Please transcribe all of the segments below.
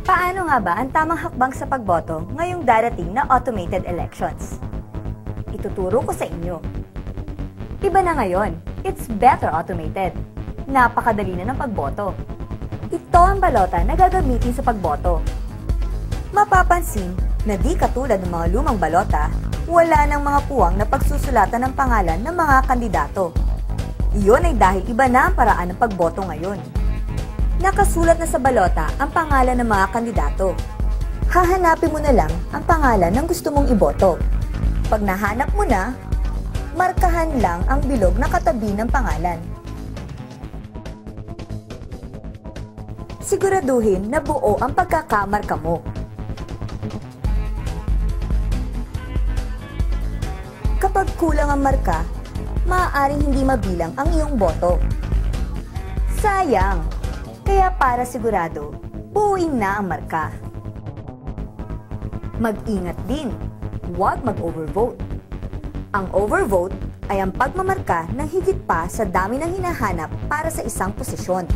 Paano nga ba ang tamang hakbang sa pagboto ngayong darating na automated elections? Ituturo ko sa inyo. Iba na ngayon, it's better automated. Napakadali na ng pagboto. Ito ang balota na gagamitin sa pagboto. Mapapansin na di katulad ng mga lumang balota, wala ng mga puwang na pagsusulatan ng pangalan ng mga kandidato. Iyon ay dahil iba na ang paraan ng pagboto ngayon. Nakasulat na sa balota ang pangalan ng mga kandidato. Hahanapin mo na lang ang pangalan ng gusto mong iboto. Pag nahanap mo na, markahan lang ang bilog na katabi ng pangalan. Siguraduhin na buo ang pagkakamarka mo. Kapag kulang ang marka, maaaring hindi mabilang ang iyong boto. Sayang! Kaya para sigurado, buuin na ang marka. Mag-ingat din, huwag mag-overvote. Ang overvote ay ang pagmamarka ng higit pa sa dami ng hinahanap para sa isang posisyon.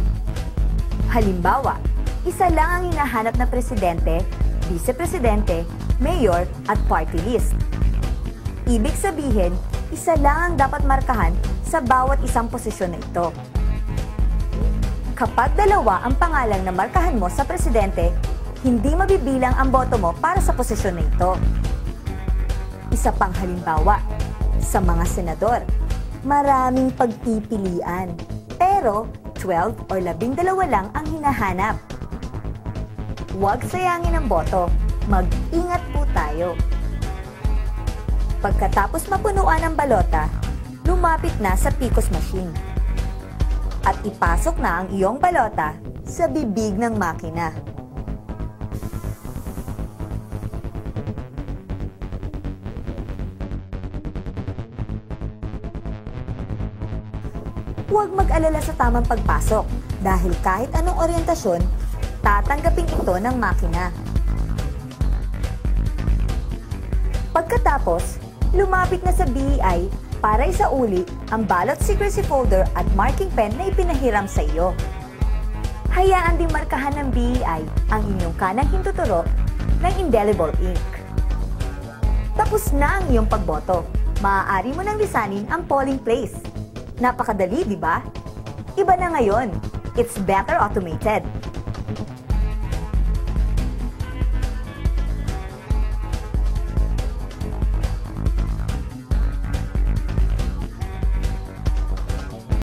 Halimbawa, isa lang ang hinahanap na presidente, vice-presidente, mayor at party list. Ibig sabihin, isa lang ang dapat markahan sa bawat isang posisyon na ito. Kapag dalawa ang pangalang na markahan mo sa presidente, hindi mabibilang ang boto mo para sa posisyon na ito. Isa pang halimbawa, sa mga senador, maraming pagpipilian, pero 12 o 12 lang ang hinahanap. Huwag sayangin ang boto, mag-ingat po tayo. Pagkatapos mapunuan ang balota, lumapit na sa PCOS machine. At ipasok na ang iyong balota sa bibig ng makina. Huwag mag-alala sa tamang pagpasok dahil kahit anong oryentasyon, tatanggapin ito ng makina. Pagkatapos, lumapit na sa BEI para isauli ang ballot secrecy folder at marking pen na ipinahiram sa iyo. Hayaan ding markahan ng BEI ang inyong kanang hintuturo ng indelible ink. Tapos na ang iyong pagboto. Maaari mo nang lisanin ang polling place. Napakadali, di ba? Iba na ngayon. It's better automated.